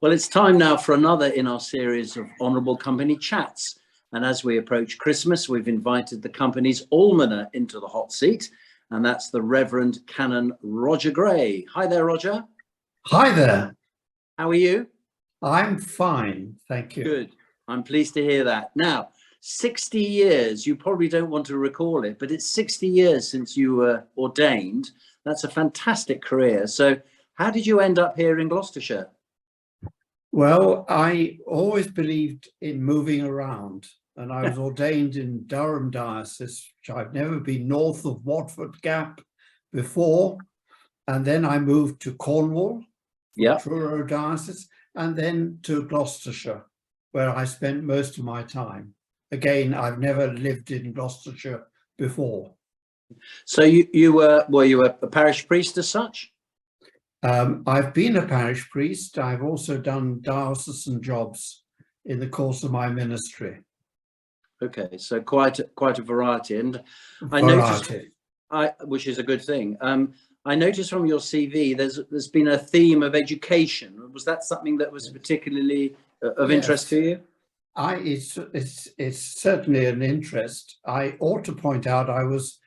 Well, it's time now for another in our series of Honourable Company Chats. And as we approach Christmas, we've invited the company's almoner into the hot seat, and that's the Reverend Canon Roger Gray. Hi there, Roger. Hi there. How are you? I'm fine, thank you. Good. I'm pleased to hear that. Now, 60 years, you probably don't want to recall it, but it's 60 years since you were ordained. That's a fantastic career. So how did you end up here in Gloucestershire? Well, I always believed in moving around, and I was ordained in Durham Diocese, which I've never been north of Watford Gap before. And then I moved to Cornwall, Hurrell Diocese, and then to Gloucestershire, where I spent most of my time. Again, I've never lived in Gloucestershire before. So you were a parish priest as such? I've been a parish priest. I've also done diocesan jobs in the course of my ministry. Okay, so quite a variety, and I noticed, which is a good thing. I noticed from your CV there's been a theme of education. Was that something that was particularly of interest to you? It's certainly an interest. I ought to point out I was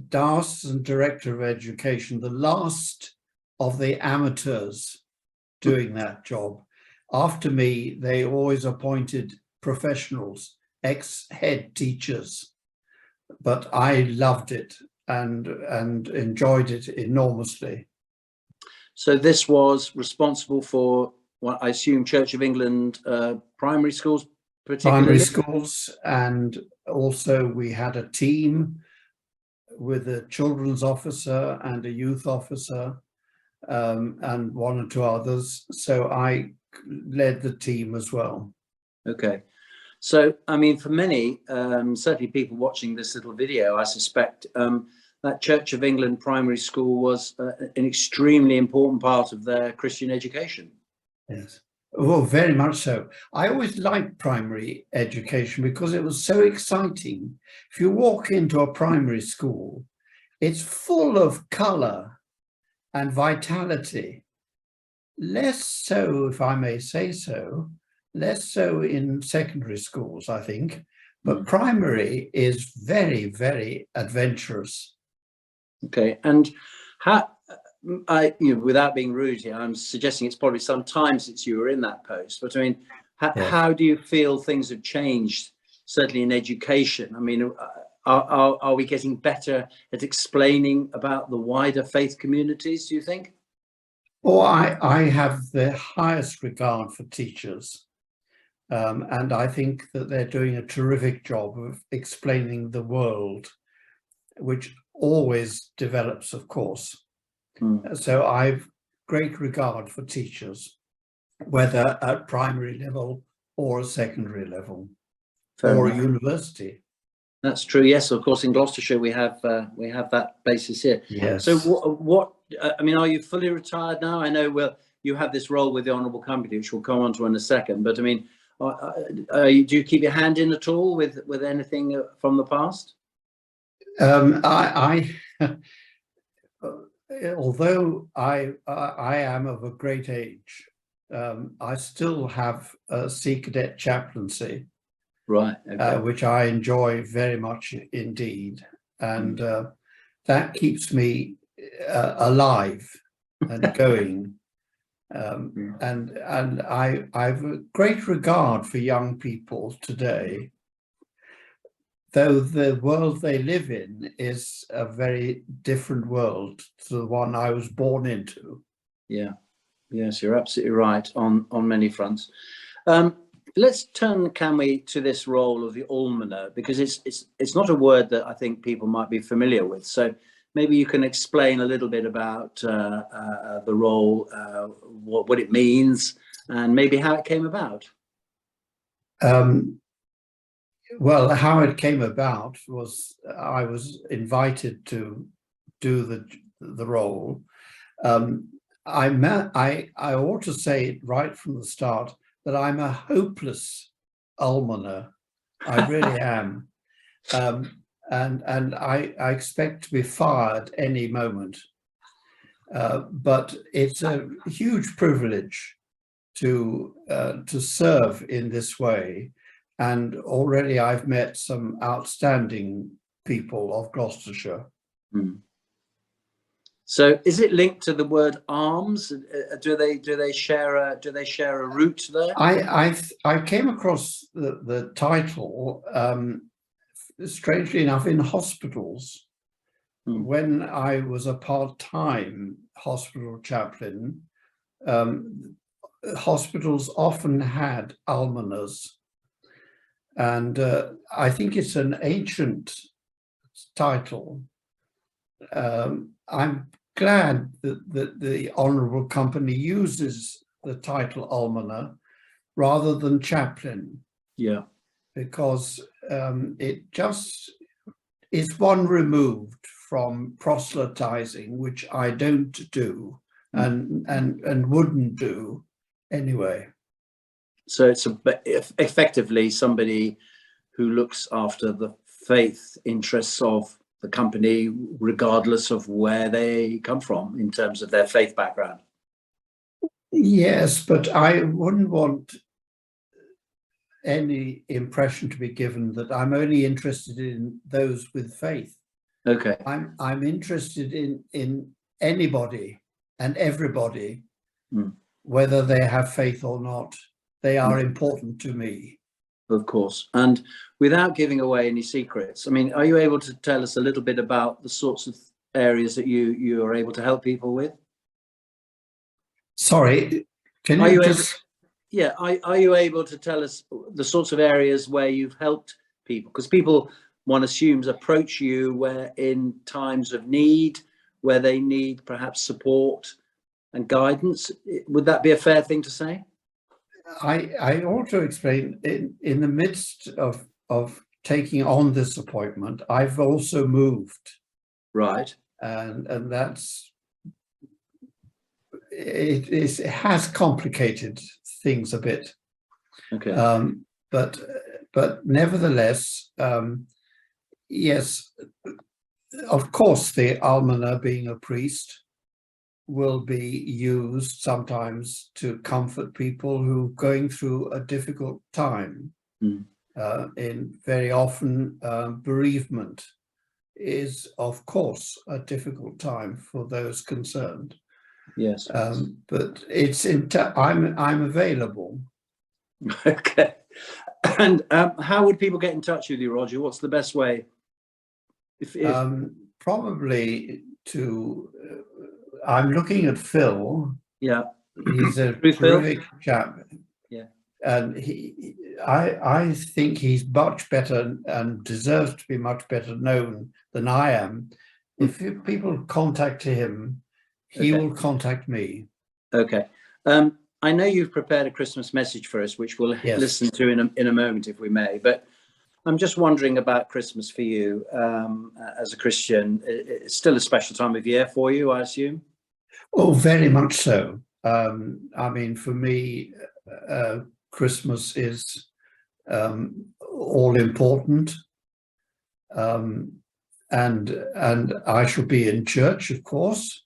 diocesan director of education, the last of the amateurs doing that job. After me, they always appointed professionals, ex-head teachers, but I loved it and enjoyed it enormously. So this was responsible for what I assume Church of England primary schools, particularly? Primary schools, and also we had a team with a children's officer and a youth officer, and one or two others. So I led the team as well. Okay. So, I mean, for many, certainly people watching this little video, I suspect that Church of England primary school was an extremely important part of their Christian education. Yes. Well, very much so. I always liked primary education because it was so exciting. If you walk into a primary school, it's full of colour and vitality. Less so, if I may say so, less so in secondary schools, I think, but primary is very, very adventurous. Okay, and how, without being rude here, I'm suggesting it's probably some time since you were in that post, but I mean, how do you feel things have changed, certainly in education? I mean, are we getting better at explaining about the wider faith communities, do you think? Oh, I have the highest regard for teachers. And I think that they're doing a terrific job of explaining the world, which always develops, of course. So I've great regard for teachers, whether at primary level or a secondary level, or a university. That's true. Yes, of course. In Gloucestershire, we have that basis here. Yes. So what? I mean, are you fully retired now? I know you have this role with the Honourable Company, which we'll come on to in a second. But I mean, do you keep your hand in at all with anything from the past? Although I am of a great age, I still have a Sea Cadet chaplaincy, right? Okay. Which I enjoy very much indeed, and that keeps me alive and going. And I've a great regard for young people today, though the world they live in is a very different world to the one I was born into. Yeah, yes, you're absolutely right on many fronts. Let's turn, can we, to this role of the almoner, because it's not a word that I think people might be familiar with. So maybe you can explain a little bit about the role, what it means, and maybe how it came about. Well, how it came about was I was invited to do the role. I ought to say right from the start that I'm a hopeless almoner. I really am. And I expect to be fired any moment. But it's a huge privilege to serve in this way. And already I've met some outstanding people of Gloucestershire. Mm. So is it linked to the word arms? Do they share a root there? I came across the title, strangely enough, in hospitals. Mm. When I was a part-time hospital chaplain, hospitals often had almoners, and I think it's an ancient title. I'm glad that the Honourable Company uses the title almoner rather than chaplain. Yeah. Because it just is one removed from proselytizing, which I don't do and wouldn't do anyway. So it's effectively somebody who looks after the faith interests of the company, regardless of where they come from in terms of their faith background. Yes, but I wouldn't want any impression to be given that I'm only interested in those with faith. Okay. I'm interested in anybody and everybody, whether they have faith or not. They are important to me. Of course. And without giving away any secrets, I mean, are you able to tell us a little bit about the sorts of areas that you are able to help people with? Sorry, can Are you you just... are you able to tell us the sorts of areas where you've helped people? Because people, one assumes, approach you where in times of need, where they need perhaps support and guidance. Would that be a fair thing to say? I ought to explain, in the midst of taking on this appointment, I've also moved. Right. And that's, it has complicated things a bit. Okay. But nevertheless, yes, of course, the almoner, being a priest, will be used sometimes to comfort people who are going through a difficult time. In very often, bereavement is, of course, a difficult time for those concerned. Yes. But it's I'm available. Okay. And how would people get in touch with you, Roger? What's the best way? Probably to. I'm looking at Phil. Yeah. He's a terrific chap. Yeah. And I think he's much better and deserves to be much better known than I am. If people contact him, he will contact me. Okay. I know you've prepared a Christmas message for us, which we'll listen to in a moment, if we may. But I'm just wondering about Christmas for you as a Christian. It's still a special time of year for you, I assume? Oh, very much so. I mean, for me, Christmas is all important, and I shall be in church, of course,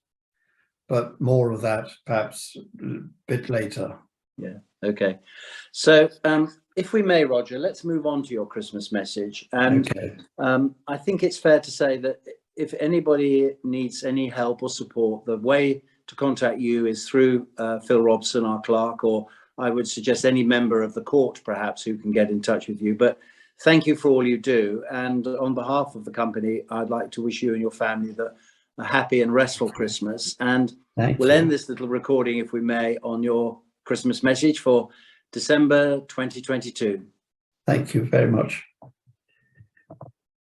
but more of that perhaps a bit later. Yeah. Okay. So, if we may, Roger, let's move on to your Christmas message. And I think it's fair to say that if anybody needs any help or support, the way to contact you is through Phil Robson, our clerk, or I would suggest any member of the court, perhaps, who can get in touch with you. But thank you for all you do. And on behalf of the company, I'd like to wish you and your family a happy and restful Christmas. And we'll end this little recording, if we may, on your Christmas message for December 2022. Thank you very much.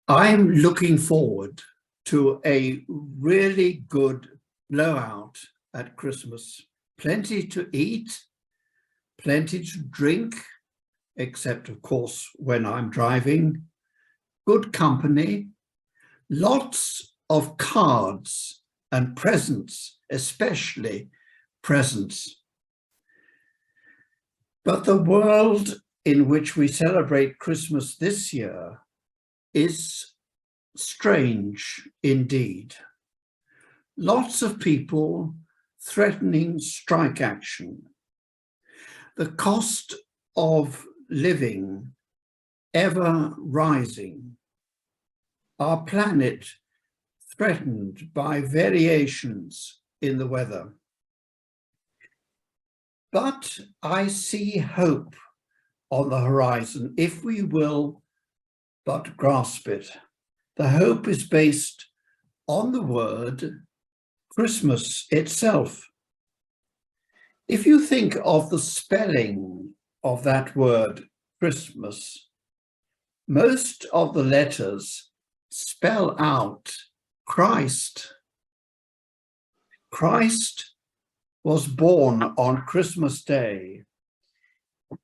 I'm looking forward to a really good blowout at Christmas. Plenty to eat, plenty to drink, except of course when I'm driving, good company, lots of cards and presents, especially presents. But the world in which we celebrate Christmas this year is strange indeed. Lots of people threatening strike action. The cost of living ever rising, our planet threatened by variations in the weather. But I see hope on the horizon, if we will but grasp it. The hope is based on the word Christmas itself. If you think of the spelling of that word, Christmas, most of the letters spell out Christ. Christ was born on Christmas Day.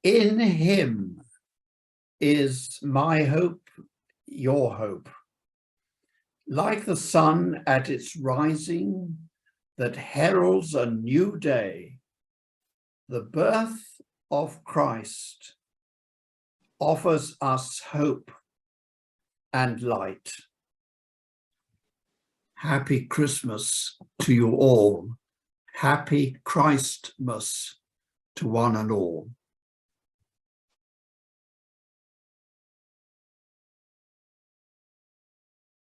In him is my hope, your hope. Like the sun at its rising that heralds a new day, the birth of Christ offers us hope and light. Happy Christmas to you all. Happy Christmas to one and all.